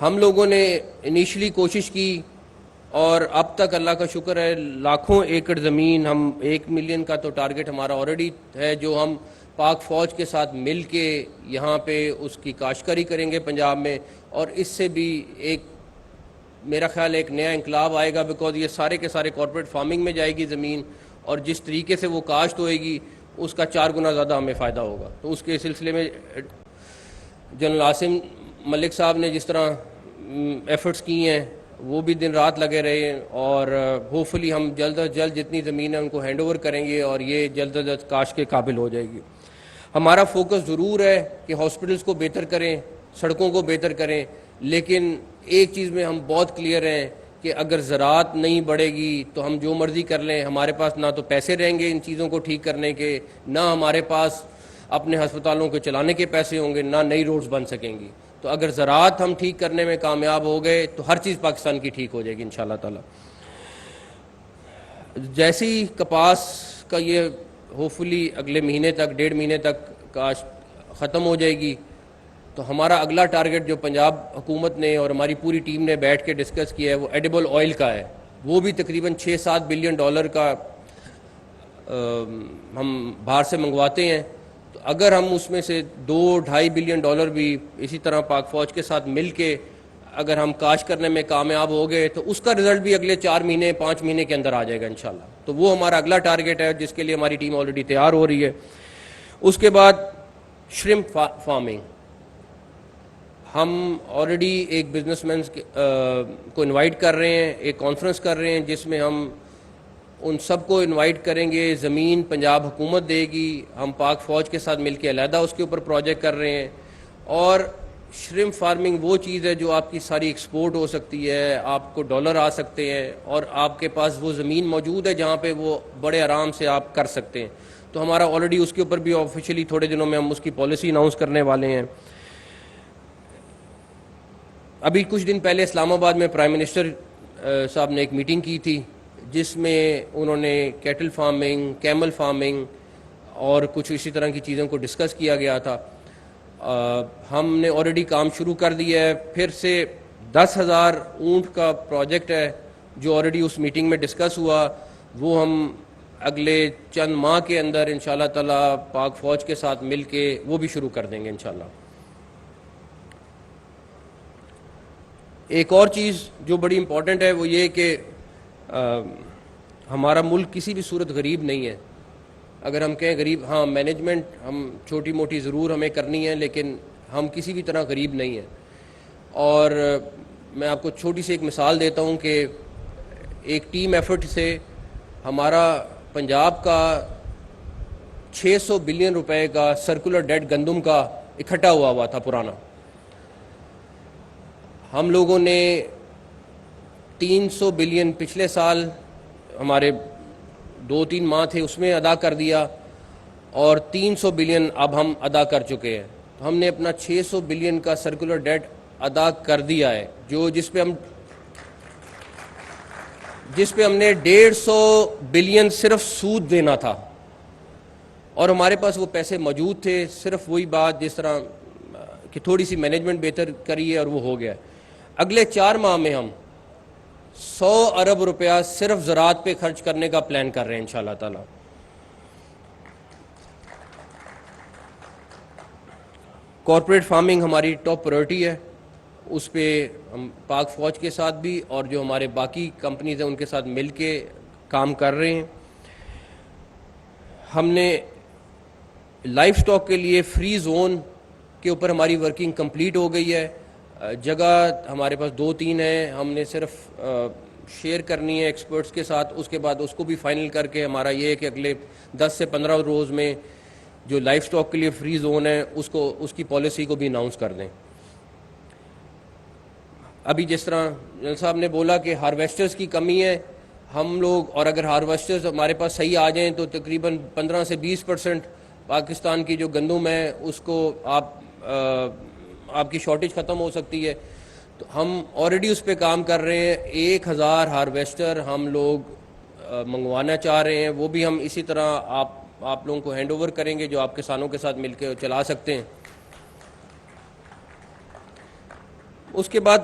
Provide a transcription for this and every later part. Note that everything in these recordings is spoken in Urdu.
ہم لوگوں نے انیشلی کوشش کی اور اب تک اللہ کا شکر ہے لاکھوں ایکڑ زمین، ہم 1 ملین کا تو ٹارگٹ ہمارا آلریڈی ہے، جو ہم پاک فوج کے ساتھ مل کے یہاں پہ اس کی کاشتکاری کریں گے پنجاب میں، اور اس سے بھی ایک میرا خیال ایک نیا انقلاب آئے گا، بیکاز یہ سارے کے سارے کارپوریٹ فارمنگ میں جائے گی زمین، اور جس طریقے سے وہ کاشت ہوئے گی اس کا 4 گنا زیادہ ہمیں فائدہ ہوگا۔ تو اس کے سلسلے میں جنرل عاصم ملک صاحب نے جس طرح ایفرٹس کی ہیں وہ بھی دن رات لگے رہے ہیں، اور ہوپفلی ہم جلد از جلد جتنی زمین ہے ان کو ہینڈ اوور کریں گے اور یہ جلد از جلد کاشت کے قابل ہو جائے گی۔ ہمارا فوکس ضرور ہے کہ ہاسپٹلس کو بہتر کریں، سڑکوں کو بہتر کریں، لیکن ایک چیز میں ہم بہت کلیئر ہیں کہ اگر زراعت نہیں بڑھے گی تو ہم جو مرضی کر لیں، ہمارے پاس نہ تو پیسے رہیں گے ان چیزوں کو ٹھیک کرنے کے، نہ ہمارے پاس اپنے ہسپتالوں کو چلانے کے پیسے ہوں گے، نہ نئی روڈز بن سکیں گی۔ تو اگر زراعت ہم ٹھیک کرنے میں کامیاب ہو گئے تو ہر چیز پاکستان کی ٹھیک ہو جائے گی انشاءاللہ تعالی۔ جیسے ہی کپاس کا یہ ہوپفلی اگلے مہینے تک 1.5 مہینے تک کاشت ختم ہو جائے گی، تو ہمارا اگلا ٹارگٹ جو پنجاب حکومت نے اور ہماری پوری ٹیم نے بیٹھ کے ڈسکس کیا ہے وہ ایڈیبل آئل کا ہے۔ وہ بھی تقریباً $6-7 بلین کا ہم باہر سے منگواتے ہیں، تو اگر ہم اس میں سے $2-2.5 بلین بھی اسی طرح پاک فوج کے ساتھ مل کے اگر ہم کاشت کرنے میں کامیاب ہو گئے تو اس کا رزلٹ بھی اگلے 4-5 مہینے کے اندر آ جائے گا انشاءاللہ۔ تو وہ ہمارا اگلا ٹارگٹ ہے جس کے لیے ہماری ٹیم آلریڈی تیار ہو رہی ہے۔ اس کے بعد شرمپ فارمنگ، ہم آلریڈی ایک بزنس مین کو انوائٹ کر رہے ہیں، ایک کانفرنس کر رہے ہیں جس میں ہم ان سب کو انوائٹ کریں گے۔ زمین پنجاب حکومت دے گی، ہم پاک فوج کے ساتھ مل کے علیحدہ اس کے اوپر پروجیکٹ کر رہے ہیں، اور شرمپ فارمنگ وہ چیز ہے جو آپ کی ساری ایکسپورٹ ہو سکتی ہے، آپ کو ڈالر آ سکتے ہیں، اور آپ کے پاس وہ زمین موجود ہے جہاں پہ وہ بڑے آرام سے آپ کر سکتے ہیں۔ تو ہمارا آلریڈی اس کے اوپر بھی آفیشیلی تھوڑے دنوں میں ہم اس کی پالیسی اناؤنس کرنے والے ہیں۔ ابھی کچھ دن پہلے اسلام آباد میں پرائم منسٹر صاحب نے ایک میٹنگ کی تھی جس میں انہوں نے کیٹل فارمنگ، کیمل فارمنگ اور کچھ اسی طرح کی چیزوں کو ڈسکس کیا گیا تھا۔ ہم نے آلریڈی کام شروع کر دیا ہے، پھر سے 10,000 اونٹ کا پروجیکٹ ہے جو آلریڈی اس میٹنگ میں ڈسکس ہوا، وہ ہم اگلے چند ماہ کے اندر انشاءاللہ تعالی پاک فوج کے ساتھ مل کے وہ بھی شروع کر دیں گے انشاءاللہ۔ ایک اور چیز جو بڑی امپورٹنٹ ہے وہ یہ کہ ہمارا ملک کسی بھی صورت غریب نہیں ہے۔ اگر ہم کہیں غریب، ہاں مینجمنٹ ہم چھوٹی موٹی ضرور ہمیں کرنی ہے، لیکن ہم کسی بھی طرح غریب نہیں ہیں۔ اور میں آپ کو چھوٹی سی ایک مثال دیتا ہوں کہ ایک ٹیم ایفرٹ سے ہمارا پنجاب کا 600 بلین روپے کا سرکولر ڈیٹ گندم کا اکٹھا ہوا تھا پرانا۔ ہم لوگوں نے 300 بلین پچھلے سال ہمارے 2-3 ماہ تھے اس میں ادا کر دیا، اور 300 بلین اب ہم ادا کر چکے ہیں۔ تو ہم نے اپنا 600 بلین کا سرکولر ڈیٹ ادا کر دیا ہے، جس پہ ہم نے 150 بلین صرف سود دینا تھا، اور ہمارے پاس وہ پیسے موجود تھے۔ صرف وہی بات جس طرح کہ تھوڑی سی مینجمنٹ بہتر کری ہے اور وہ ہو گیا۔ اگلے 4 ماہ میں ہم 100 ارب روپیہ صرف زراعت پہ خرچ کرنے کا پلان کر رہے ہیں انشاءاللہ تعالی۔ کارپوریٹ فارمنگ ہماری ٹاپ پرائرٹی ہے، اس پہ ہم پاک فوج کے ساتھ بھی اور جو ہمارے باقی کمپنیز ہیں ان کے ساتھ مل کے کام کر رہے ہیں۔ ہم نے لائف سٹاک کے لیے فری زون کے اوپر ہماری ورکنگ کمپلیٹ ہو گئی ہے۔ جگہ ہمارے پاس 2-3 ہیں، ہم نے صرف شیئر کرنی ہے ایکسپرٹس کے ساتھ، اس کے بعد اس کو بھی فائنل کر کے ہمارا یہ ہے کہ اگلے 10 سے 15 روز میں جو لائف سٹاک کے لیے فری زون ہے اس کی پالیسی کو بھی اناؤنس کر دیں۔ ابھی جس طرح جنرل صاحب نے بولا کہ ہارویسٹرز کی کمی ہے، ہم لوگ، اور اگر ہارویسٹرز ہمارے پاس صحیح آ جائیں تو تقریباً 15 سے 20% پاکستان کی جو گندم ہے اس کو آپ کی شارٹیج ختم ہو سکتی ہے۔ تو ہم آلریڈی اس پہ کام کر رہے ہیں۔ 1000 ہارویسٹر ہم لوگ منگوانا چاہ رہے ہیں، وہ بھی ہم اسی طرح آپ لوگوں کو ہینڈ اوور کریں گے جو آپ کسانوں کے ساتھ مل کے چلا سکتے ہیں۔ اس کے بعد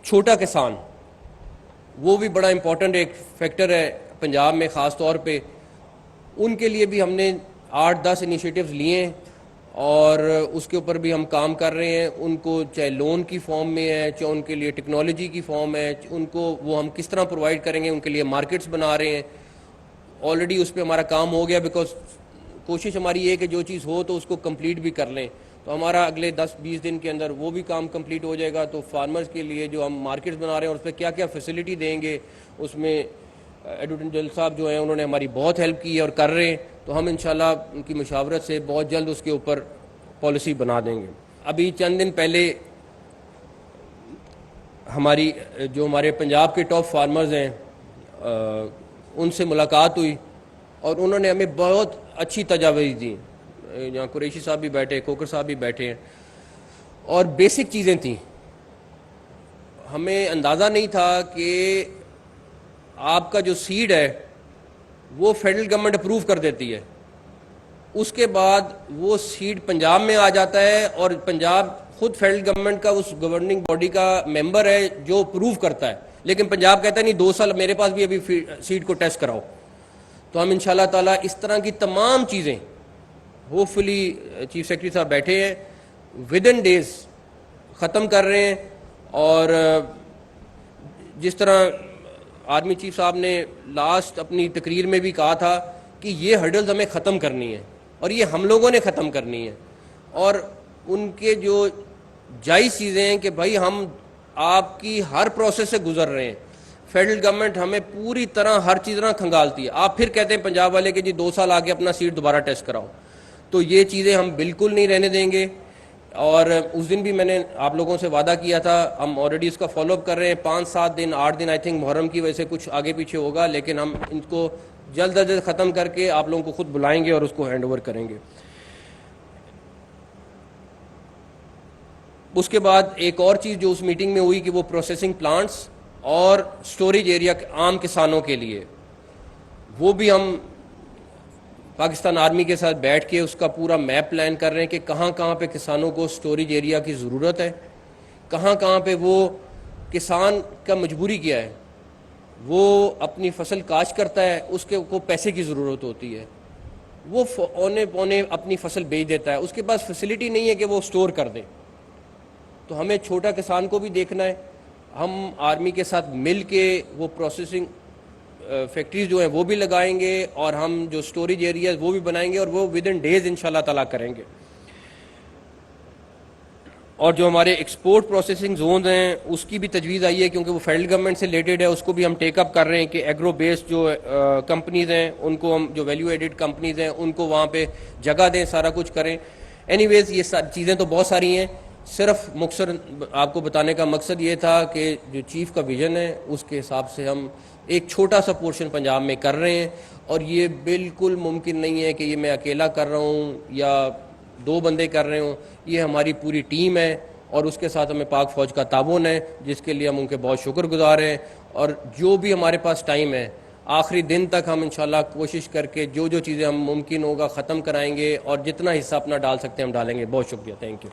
چھوٹا کسان، وہ بھی بڑا امپورٹنٹ ایک فیکٹر ہے پنجاب میں خاص طور پہ. ان کے لیے بھی ہم نے 8-10 انیشیٹوز لیے ہیں اور اس کے اوپر بھی ہم کام کر رہے ہیں. ان کو چاہے لون کی فارم میں ہے، چاہے ان کے لیے ٹیکنالوجی کی فارم ہے، ان کو وہ ہم کس طرح پرووائڈ کریں گے، ان کے لیے مارکیٹس بنا رہے ہیں. آلریڈی اس پہ ہمارا کام ہو گیا، بیکاز کوشش ہماری یہ ہے کہ جو چیز ہو تو اس کو کمپلیٹ بھی کر لیں. تو ہمارا اگلے 10-20 دن کے اندر وہ بھی کام کمپلیٹ ہو جائے گا. تو فارمرز کے لیے جو ہم مارکیٹس بنا رہے ہیں اور اس پہ کیا کیا فیسلٹی دیں گے، اس میں ایڈوٹن جل صاحب جو ہیں انہوں نے ہماری بہت ہیلپ کی ہے اور کر رہے ہیں. تو ہم انشاءاللہ ان کی مشاورت سے بہت جلد اس کے اوپر پالیسی بنا دیں گے. ابھی چند دن پہلے ہمارے پنجاب کے ٹاپ فارمرز ہیں ان سے ملاقات ہوئی اور انہوں نے ہمیں بہت اچھی تجاویز دی. یہاں قریشی صاحب بھی بیٹھے، کوکر صاحب بھی بیٹھے ہیں، اور بیسک چیزیں تھیں. ہمیں اندازہ نہیں تھا کہ آپ کا جو سیڈ ہے وہ فیڈرل گورنمنٹ اپروو کر دیتی ہے، اس کے بعد وہ سیڈ پنجاب میں آ جاتا ہے اور پنجاب خود فیڈرل گورنمنٹ کا اس گورننگ باڈی کا ممبر ہے جو اپروو کرتا ہے. لیکن پنجاب کہتا ہے نہیں 2 سال میرے پاس بھی ابھی سیڈ کو ٹیسٹ کراؤ. تو ہم انشاءاللہ تعالیٰ اس طرح کی تمام چیزیں ہوپ فلی چیف سیکرٹری صاحب بیٹھے ہیں ود ان ڈیز ختم کر رہے ہیں. اور جس طرح آرمی چیف صاحب نے لاسٹ اپنی تقریر میں بھی کہا تھا کہ یہ ہرڈلز ہمیں ختم کرنی ہے اور یہ ہم لوگوں نے ختم کرنی ہے. اور ان کے جو جائز چیزیں ہیں کہ بھائی ہم آپ کی ہر پروسیس سے گزر رہے ہیں. فیڈرل گورنمنٹ ہمیں پوری طرح ہر چیز طرح کھنگالتی ہے. آپ پھر کہتے ہیں پنجاب والے کہ جی 2 سال آگے اپنا سیٹ دوبارہ ٹیسٹ کراؤ. تو یہ چیزیں ہم بالکل نہیں رہنے دیں گے. اور اس دن بھی میں نے آپ لوگوں سے وعدہ کیا تھا، ہم آلریڈی اس کا فالو اپ کر رہے ہیں. 5-7 دن 8 دن آئی تھنک محرم کی وجہ سے کچھ آگے پیچھے ہوگا، لیکن ہم ان کو جلد از جلد ختم کر کے آپ لوگوں کو خود بلائیں گے اور اس کو ہینڈ اوور کریں گے. اس کے بعد ایک اور چیز جو اس میٹنگ میں ہوئی کہ وہ پروسیسنگ پلانٹس اور سٹوریج ایریا عام کسانوں کے لیے، وہ بھی ہم پاکستان آرمی کے ساتھ بیٹھ کے اس کا پورا میپ پلان کر رہے ہیں کہ کہاں کہاں پہ کسانوں کو سٹوریج ایریا کی ضرورت ہے، کہاں کہاں پہ وہ کسان کا مجبوری کیا ہے، وہ اپنی فصل کاشت کرتا ہے، اس کے کو پیسے کی ضرورت ہوتی ہے، وہ اونے پونے اپنی فصل بیچ دیتا ہے، اس کے پاس فیسلٹی نہیں ہے کہ وہ سٹور کر دے. تو ہمیں چھوٹا کسان کو بھی دیکھنا ہے. ہم آرمی کے ساتھ مل کے وہ پروسیسنگ فیکٹریز جو ہیں وہ بھی لگائیں گے اور ہم جو سٹوریج ایریاز وہ بھی بنائیں گے اور وہ ود ان ڈیز انشاءاللہ تعالیٰ کریں گے. اور جو ہمارے ایکسپورٹ پروسیسنگ زونز ہیں اس کی بھی تجویز آئی ہے کیونکہ وہ فیڈرل گورنمنٹ سے ریلیٹڈ ہے. اس کو بھی ہم ٹیک اپ کر رہے ہیں کہ ایگرو بیسڈ جو کمپنیز ہیں ان کو ہم، جو ویلیو ایڈڈ کمپنیز ہیں ان کو وہاں پہ جگہ دیں، سارا کچھ کریں. اینی ویز یہ چیزیں تو بہت ساری ہیں، صرف مختصر آپ کو بتانے کا مقصد یہ تھا کہ جو چیف کا ویژن ہے اس کے حساب سے ہم ایک چھوٹا سا پورشن پنجاب میں کر رہے ہیں. اور یہ بالکل ممکن نہیں ہے کہ یہ میں اکیلا کر رہا ہوں یا 2 بندے کر رہے ہوں، یہ ہماری پوری ٹیم ہے اور اس کے ساتھ ہمیں پاک فوج کا تعاون ہے جس کے لیے ہم ان کے بہت شکر گزار ہیں. اور جو بھی ہمارے پاس ٹائم ہے آخری دن تک ہم انشاءاللہ کوشش کر کے جو چیزیں ہم ممکن ہوگا ختم کرائیں گے اور جتنا حصہ اپنا ڈال سکتے ہیں ہم ڈالیں گے. بہت شکریہ، تھینک یو.